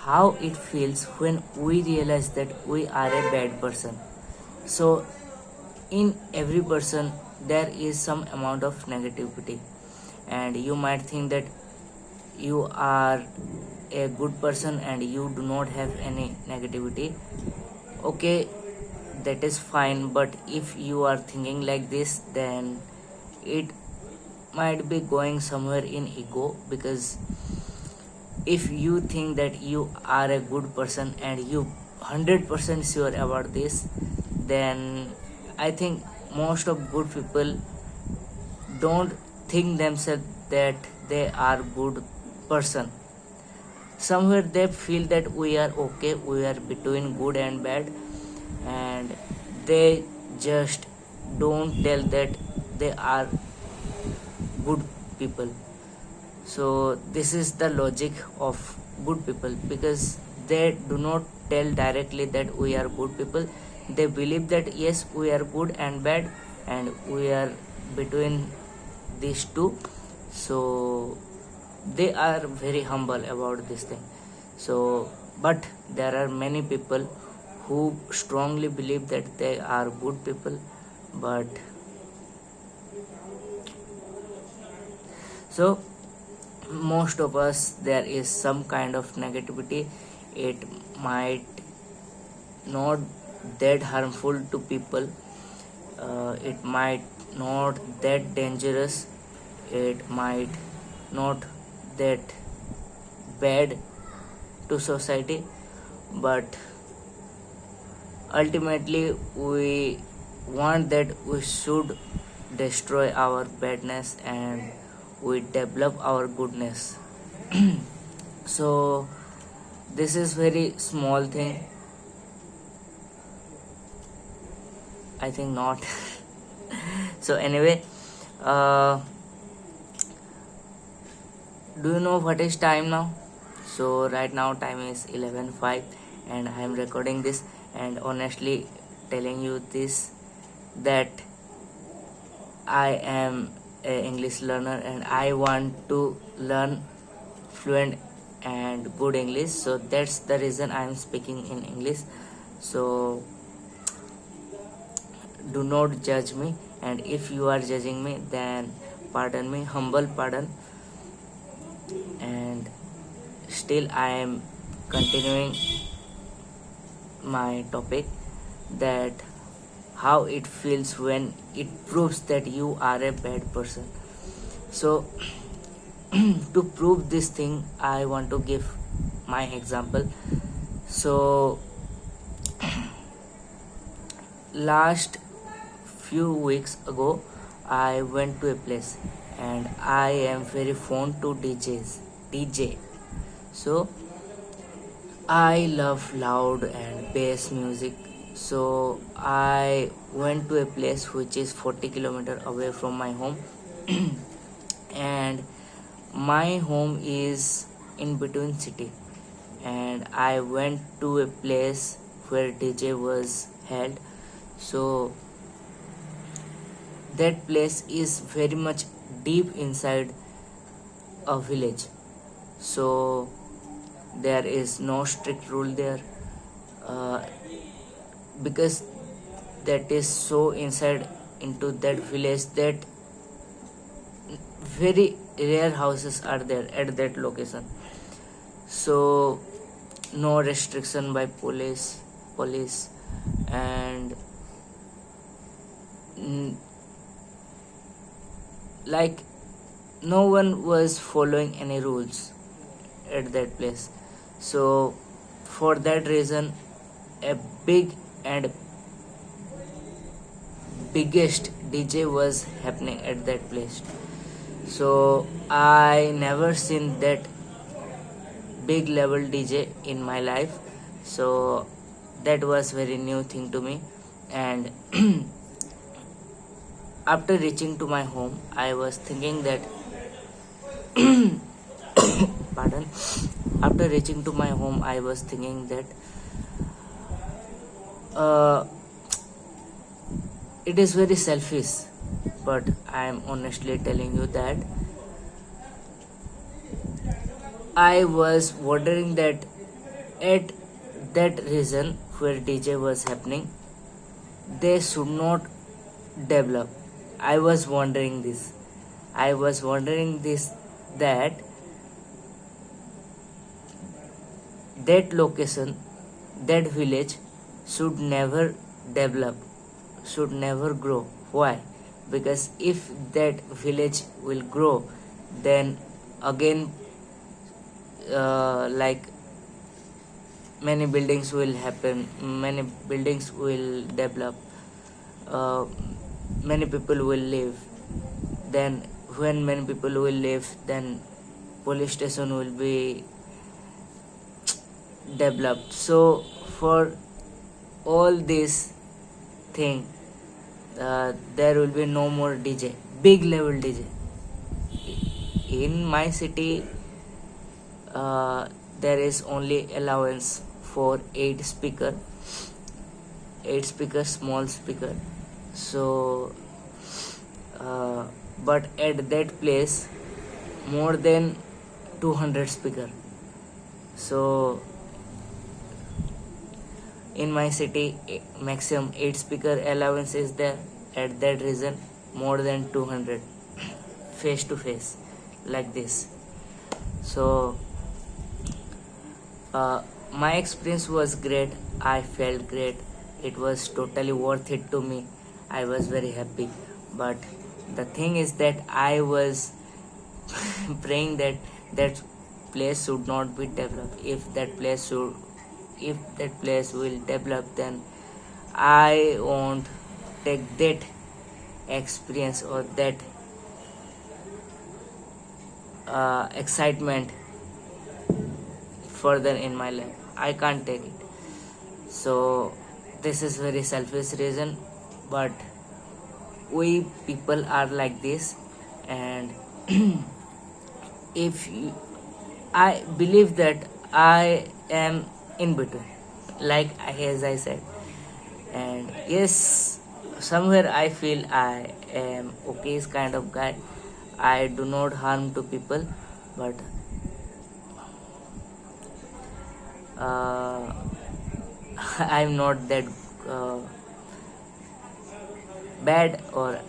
how it feels when we realize that we are a bad person. So, in every person, there is some amount of negativity, and you might think that you are a good person and you do not have any negativity. Okay, that is fine, but if you are thinking like this, then it might be going somewhere in ego, because if you think that you are a good person and you 100% sure about this, then I think most of good people don't think themselves that they are good person. Somewhere they feel that we are okay, we are between good and bad, and they just don't tell that they are good people. So this is the logic of good people, because they do not tell directly that we are good people. They believe that yes, we are good and bad, and we are between these two. So they are very humble about this thing. So but there are many people who strongly believe that they are good people, but so most of us, there is some kind of negativity. It might not that harmful to people, it might not that dangerous, it might not that bad to society, but ultimately we want that we should destroy our badness and we develop our goodness. So this is very small thing, I think not. So anyway, uh, do you know what is time now? So right now time is 11:05 and I am recording this, and honestly telling you this, that I am a English learner and I want to learn fluent and good English. So that's the reason I am speaking in English. So do not judge me, and if you are judging me, then pardon me, humble pardon. And still I am continuing my topic, that how it feels when it proves that you are a bad person. So to prove this thing, I want to give my example. So last few weeks ago, I went to a place, and I am very fond to DJ. So I love loud and bass music. So I went to a place which is 40 kilometers away from my home, and my home is in between city, and I went to a place where DJ was held. So that place is very much deep inside a village. So there is no strict rule there, uh, because that is so inside into that village that very rare houses are there at that location. So no restriction by police, and mm, like no one was following any rules at that place. So for that reason, a big and biggest DJ was happening at that place. So I never seen that big level DJ in my life. So that was very new thing to me. And after reaching to my home, I was thinking that pardon. After reaching to my home, I was thinking that uh, it is very selfish, but I am honestly telling you that I was wondering that at that region where DJ was happening, they should not develop. I was wondering this. That that location, that village should never develop, should never grow. Why? Because if that village will grow, then again, like many buildings will happen, many buildings will develop, uh, many people will live. Then when many people will live, then police station will be developed. So for all this thing, there will be no more DJ, big level DJ. In my city, there is only allowance for 8 speaker, small speaker. So but at that place, more than 200 speaker. So in my city, maximum 8 speaker allowance is there. At that region, more than 200 face to face, like this. So my experience was great. I felt great. It was totally worth it to me. I was very happy. But the thing is that I was praying that that place should not be developed. If that place will develop, then I won't take that experience or that excitement further in my life. I can't take it. So this is very selfish reason, but we people are like this. And if you, I believe that I am in between, like as I said. And yes, somewhere I feel I am okay kind of guy. I do not harm to people, but I'm not that bad or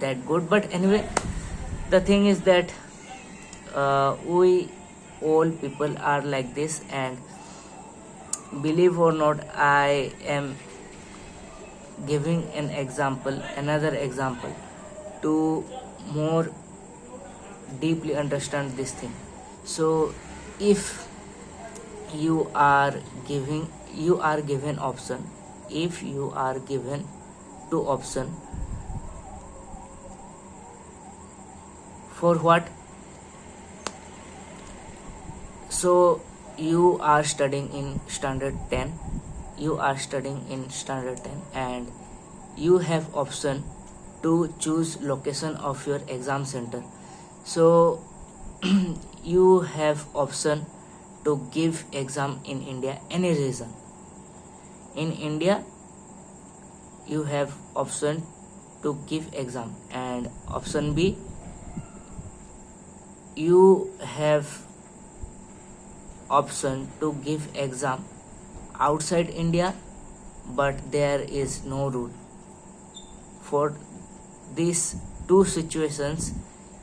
that good. But anyway, the thing is that we all people are like this. And believe or not, I am giving another example to more deeply understand this thing. So if you are given option, if you are given two option, for what? So you are studying in standard 10, and you have option to choose location of your exam center. So you have option to give exam in India, any region in India. You have option to give exam. And option B, you have option to give exam outside India, but there is no rule. For these two situations,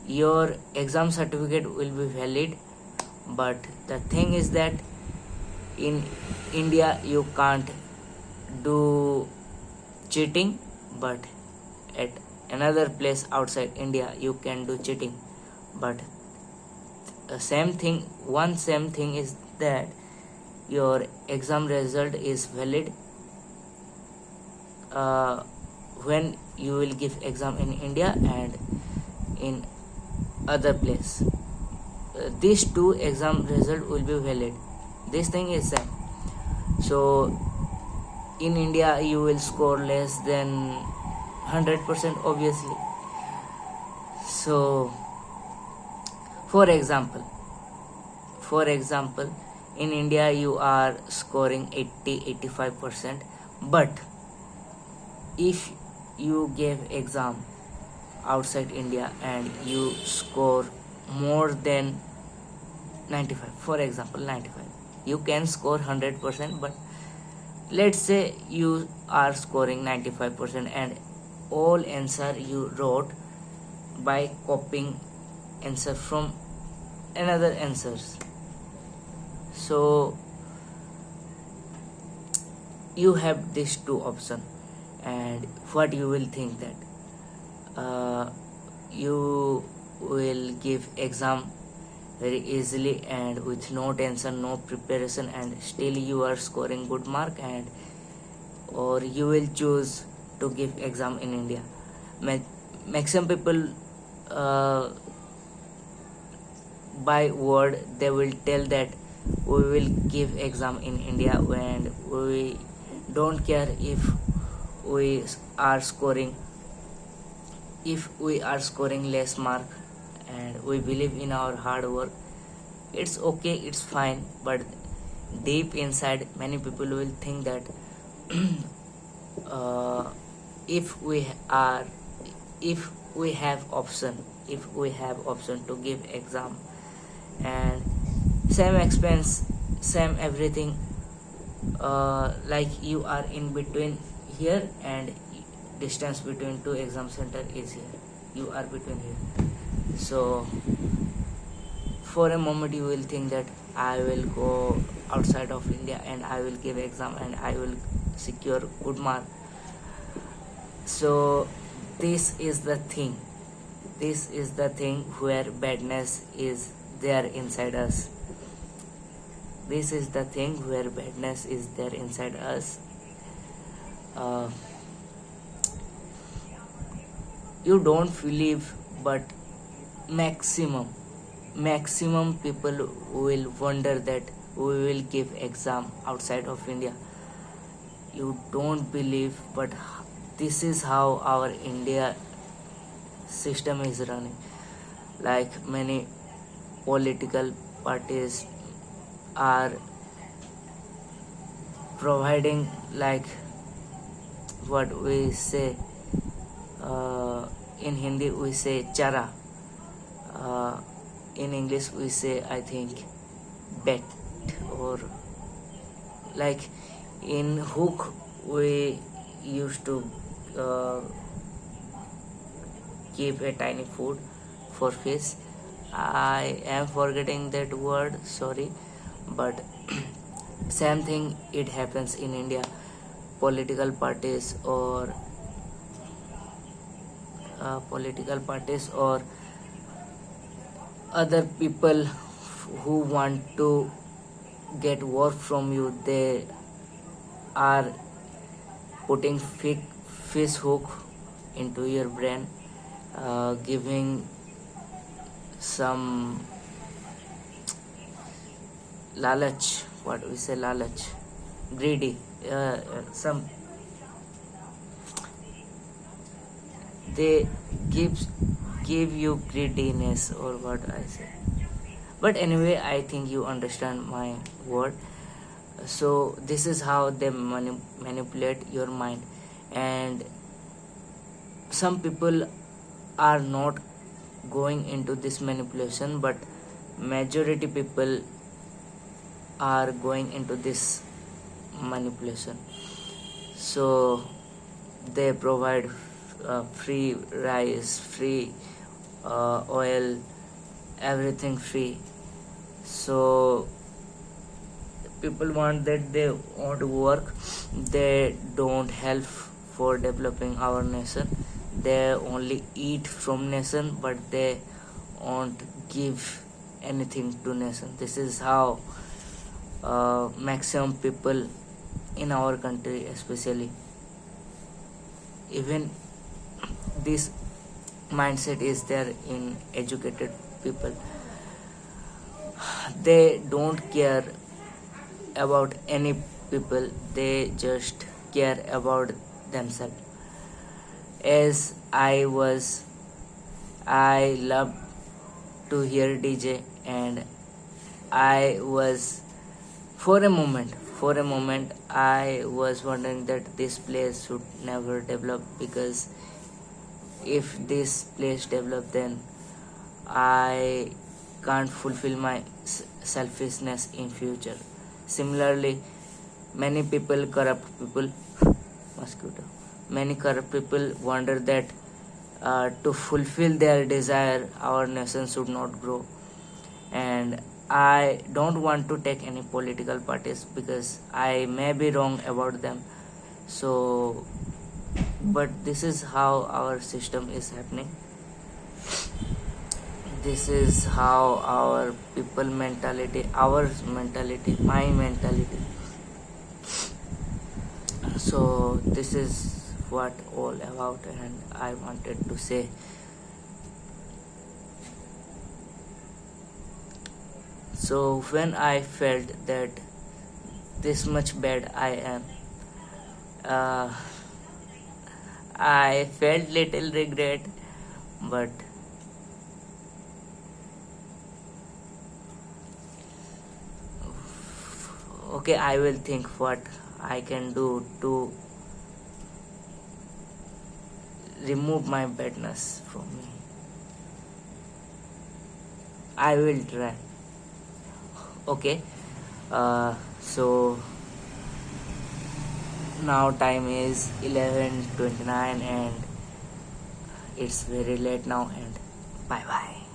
your exam certificate will be valid. But the thing is that in India you can't do cheating, but at another place outside India you can do cheating. But same thing is that your exam result is valid when you will give exam in India and in other place. These two exam result will be valid. This thing is same. So in India you will score less than 100%, obviously. So for example, in India you are scoring 80-85%, but if you gave exam outside India and you score more than 95, for example 95, You can score 100%, but let's say you are scoring 95% and all answer you wrote by copying answer from another answers. So you have these two option, and what you will think that you will give exam very easily and with no tension, no preparation, and still you are scoring good mark, and or you will choose to give exam in India. Maximum people uh, by word they will tell that we will give exam in India, and we don't care we are scoring if we are scoring less mark, and we believe in our hard work. It's okay, it's fine, but deep inside many people will think that uh, if we are if we have option to give exam and same expense, same everything, like you are in between here, and distance between two exam center is here, you are between here. So for a moment you will think that I will go outside of India and I will give exam and I will secure good mark. So this is the thing, where badness is there inside us. This is the thing where badness is there inside us. uh, you don't believe, but maximum people will wonder that we will give exam outside of India. You don't believe, but this is how our India system is running. Like many political parties are providing, like what we say, in Hindi we say chara, uh, in English we say I think bet, or like in hook we used to uh, keep a tiny food for fish. I am forgetting that word, sorry, but same thing it happens in India. Political parties or other people who want to get work from you, they are putting fake fish hook into your brain, giving some lalach, what we say lalach, greedy, some they give you greediness, or what I say. But anyway, I think you understand my word. So this is how they manipulate your mind, and some people are not going into this manipulation, but majority people are going into this manipulation. So they provide free rice, free oil, everything free. So people want that, they want to work, they don't help for developing our nation. They only eat from nation, but they won't give anything to nation. This is how maximum people in our country, especially, even this mindset is there in educated people. They don't care about any people, they just care about themselves. As I love to hear DJ, and I was for a moment I was wondering that this place should never develop, because if this place develop, then I can't fulfill my selfishness in future. Similarly, many people corrupt people mosquito many corrupt people wonder that to fulfill their desire our nation should not grow. And I don't want to take any political parties because I may be wrong about them. So but this is how our system is happening. This is how our people mentality, our mentality, my mentality. So this is what all about, and I wanted to say. So when I felt that this much bad I am, uh, I felt little regret, but okay, I will think what I can do to remove my badness from me. I will try. Okay, so now time is 11:29 and it's very late now, and bye bye.